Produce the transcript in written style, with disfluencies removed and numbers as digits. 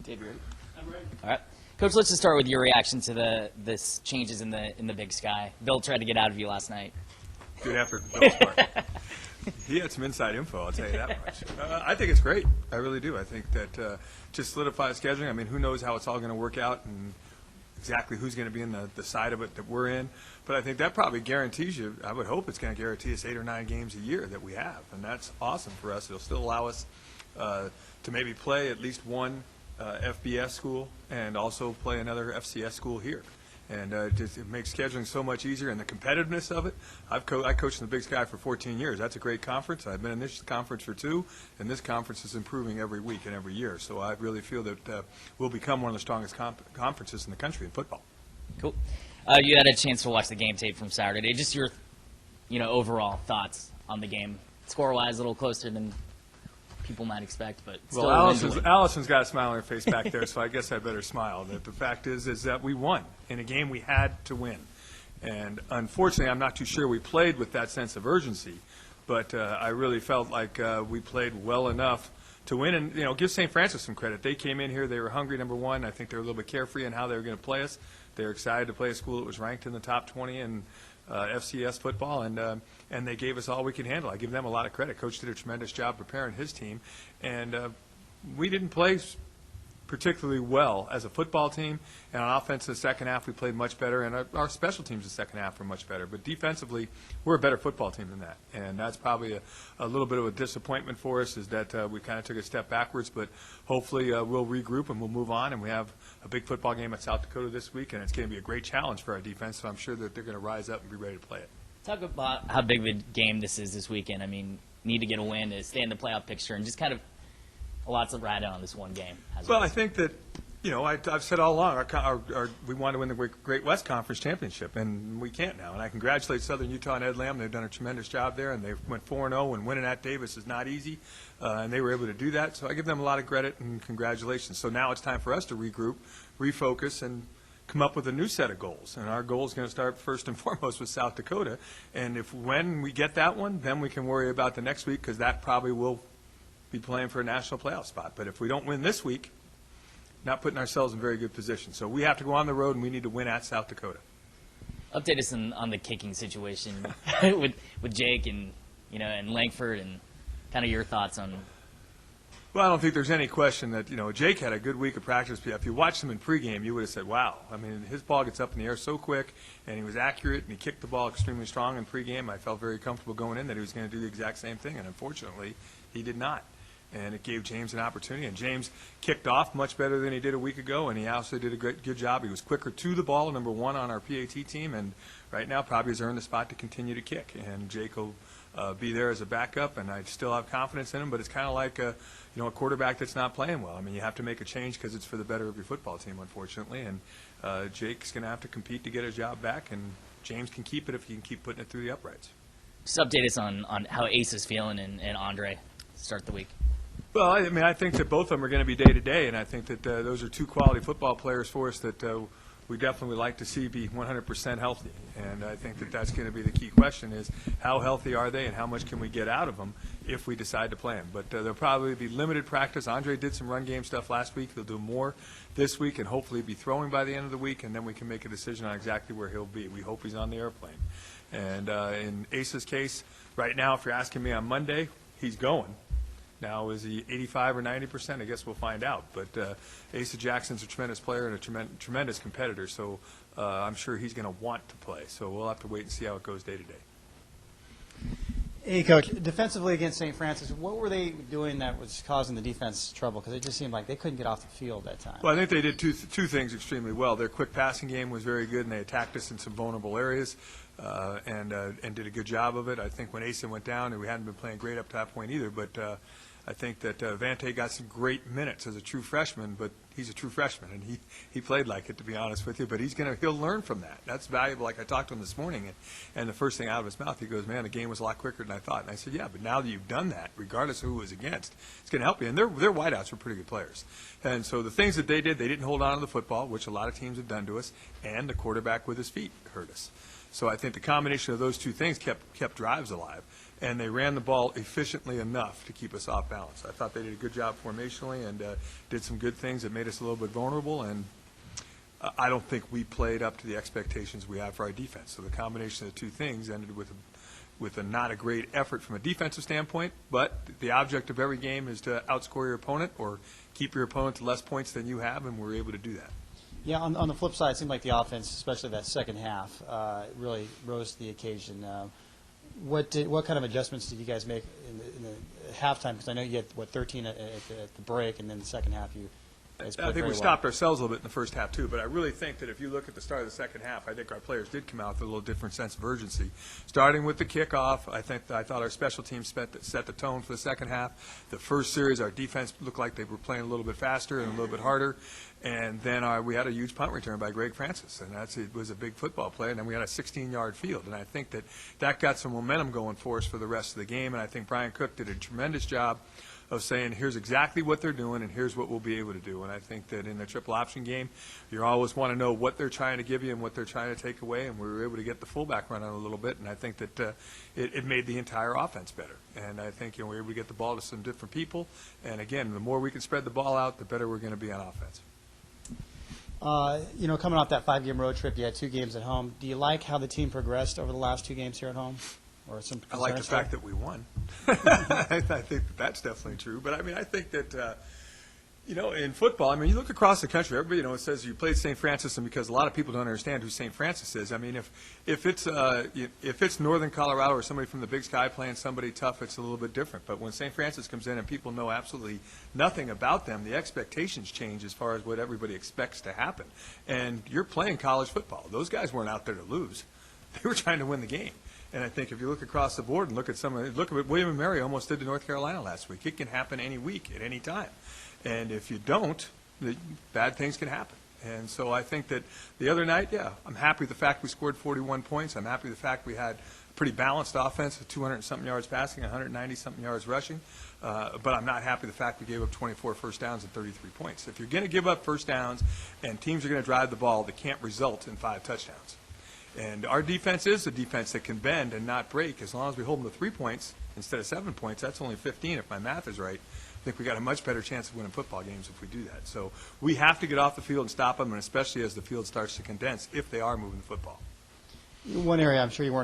Dave, you ready? I'm ready. All right. Coach, let's just start with your reaction to this changes in the Big Sky. Bill tried to get out of you last night. Good effort, Bill's part. He had some inside info, I'll tell you that much. I think it's great. I really do. I think that just solidifies scheduling. I mean, who knows how it's all going to work out and exactly who's going to be in the side of it that we're in. But I think that probably guarantees you, I would hope it's going to guarantee us 8 or 9 games a year that we have. And that's awesome for us. It'll still allow us to maybe play at least one FBS school and also play another FCS school here. And it makes scheduling so much easier, and the competitiveness of it. I coached in the Big Sky for 14 years. That's a great conference. I've been in this conference for 2, and this conference is improving every week and every year. So I really feel that we'll become one of the strongest conferences in the country in football. Cool. You had a chance to watch the game tape from Saturday. Just your, overall thoughts on the game. Score-wise, a little closer than people might expect, but still. Well, Allison's got a smile on her face back there, so I guess I better smile. The fact is that we won in a game we had to win, and unfortunately, I'm not too sure we played with that sense of urgency, but I really felt like we played well enough to win, and give St. Francis some credit. They came in here, they were hungry. Number one, I think they were a little bit carefree in how they were going to play us. They were excited to play a school that was ranked in the top 20 in FCS football, and they gave us all we could handle. I give them a lot of credit. Coach did a tremendous job preparing his team, and we didn't play particularly well as a football team. And on offense, in the second half, we played much better, and our special teams in the second half were much better. But defensively, we're a better football team than that, and that's probably a little bit of a disappointment for us, is that we kind of took a step backwards. But hopefully we'll regroup and we'll move on, and we have a big football game at South Dakota this week, and it's going to be a great challenge for our defense, so I'm sure that they're going to rise up and be ready to play it. Talk about how big of a game this is this weekend. I mean, need to get a win to stay in the playoff picture, and just kind of a lot to ride on this one game. Well, I think that, I've said all along, we want to win the Great West Conference Championship, and we can't now. And I congratulate Southern Utah and Ed Lamb. They've done a tremendous job there, and they went 4-0, and winning at Davis is not easy, and they were able to do that. So I give them a lot of credit and congratulations. So now it's time for us to regroup, refocus, and come up with a new set of goals. And our goal is going to start first and foremost with South Dakota. And when we get that one, then we can worry about the next week, because that probably will be playing for a national playoff spot. But if we don't win this week, not putting ourselves in very good position. So we have to go on the road, and we need to win at South Dakota. Update us on the kicking situation with Jake and and Langford, and kind of your thoughts on. Well, I don't think there's any question that Jake had a good week of practice. If you watched him in pregame, you would have said, "Wow!" I mean, his ball gets up in the air so quick, and he was accurate, and he kicked the ball extremely strong in pregame. I felt very comfortable going in that he was going to do the exact same thing, and unfortunately, he did not. And it gave James an opportunity. And James kicked off much better than he did a week ago, and he also did a good job. He was quicker to the ball, number one on our PAT team, and right now probably has earned the spot to continue to kick. And Jake will be there as a backup, and I still have confidence in him. But it's kind of like a quarterback that's not playing well. I mean, you have to make a change because it's for the better of your football team, unfortunately. And Jake's going to have to compete to get his job back, and James can keep it if he can keep putting it through the uprights. Just update us on how Ace is feeling and Andre to start the week. Well, I mean, I think that both of them are going to be day-to-day, and I think that those are two quality football players for us that we definitely like to see be 100% healthy. And I think that that's going to be the key question, is how healthy are they and how much can we get out of them if we decide to play them. But there'll probably be limited practice. Andre did some run game stuff last week. He'll do more this week and hopefully be throwing by the end of the week, and then we can make a decision on exactly where he'll be. We hope he's on the airplane. And in Ace's case, right now, if you're asking me on Monday, he's going. Now, is he 85 or 90%? I guess we'll find out. But Asa Jackson's a tremendous player and a tremendous competitor, so I'm sure he's going to want to play. So we'll have to wait and see how it goes day to day. Hey, Coach. Defensively against St. Francis, what were they doing that was causing the defense trouble? Because it just seemed like they couldn't get off the field that time. Well, I think they did two things extremely well. Their quick passing game was very good, and they attacked us in some vulnerable areas and did a good job of it. I think when Asa went down, and we hadn't been playing great up to that point either, but I think that Vante got some great minutes as a true freshman, but he's a true freshman, and he played like it, to be honest with you. But he'll learn from that. That's valuable. Like I talked to him this morning, and the first thing out of his mouth, he goes, "Man, the game was a lot quicker than I thought." And I said, "Yeah, but now that you've done that, regardless of who it was against, it's going to help you." And their wideouts were pretty good players. And so the things that they did didn't hold on to the football, which a lot of teams have done to us, and the quarterback with his feet hurt us. So I think the combination of those two things kept drives alive. and they ran the ball efficiently enough to keep us off balance. I thought they did a good job formationally and did some good things that made us a little bit vulnerable, and I don't think we played up to the expectations we have for our defense. So the combination of the two things ended with a not a great effort from a defensive standpoint, but the object of every game is to outscore your opponent or keep your opponent to less points than you have, and we're able to do that. Yeah, on the flip side, it seemed like the offense, especially that second half, really rose to the occasion. What kind of adjustments did you guys make in the halftime? Because I know you had, 13 at the break, and then the second half you guys played I think very we well. stopped ourselves a little bit in the first half, too, but I really think that if you look at the start of the second half, I think our players did come out with a little different sense of urgency. Starting with the kickoff, I thought our special teams set the tone for the second half. The first series, our defense looked like they were playing a little bit faster and a little bit harder, and then we had a huge punt return by Greg Francis, and it was a big football play, and then we had a 16-yard field, and I think that got some momentum going for us for the rest of the game, and I think Brian Cook did a tremendous job of saying, here's exactly what they're doing and here's what we'll be able to do. And I think that in the triple option game, you always want to know what they're trying to give you and what they're trying to take away, and we were able to get the fullback running a little bit, and I think that it made the entire offense better. And I think we were able to get the ball to some different people, and again, the more we can spread the ball out, the better we're going to be on offense. Coming off that 5-game road trip, you had 2 games at home. Do you like how the team progressed over the last 2 games here at home? Or some I like the concerns fact that we won. I think that's definitely true. But, I mean, I think that, in football, you look across the country, everybody, it says you played St. Francis, and because a lot of people don't understand who St. Francis is. I mean, if it's Northern Colorado or somebody from the Big Sky playing somebody tough, it's a little bit different. But when St. Francis comes in and people know absolutely nothing about them, the expectations change as far as what everybody expects to happen. And you're playing college football. Those guys weren't out there to lose. They were trying to win the game. And I think if you look across the board and look at what William and Mary almost did to North Carolina last week. It can happen any week at any time. And if you don't, bad things can happen. And so I think that the other night, I'm happy with the fact we scored 41 points. I'm happy with the fact we had a pretty balanced offense with 200-something yards passing, 190-something yards rushing. But I'm not happy with the fact we gave up 24 first downs and 33 points. If you're going to give up first downs and teams are going to drive the ball, that can't result in 5 touchdowns. And our defense is a defense that can bend and not break. As long as we hold them to 3 points instead of 7 points, that's only 15 if my math is right. I think we got a much better chance of winning football games if we do that. So we have to get off the field and stop them, and especially as the field starts to condense, if they are moving the football. One area I'm sure you weren't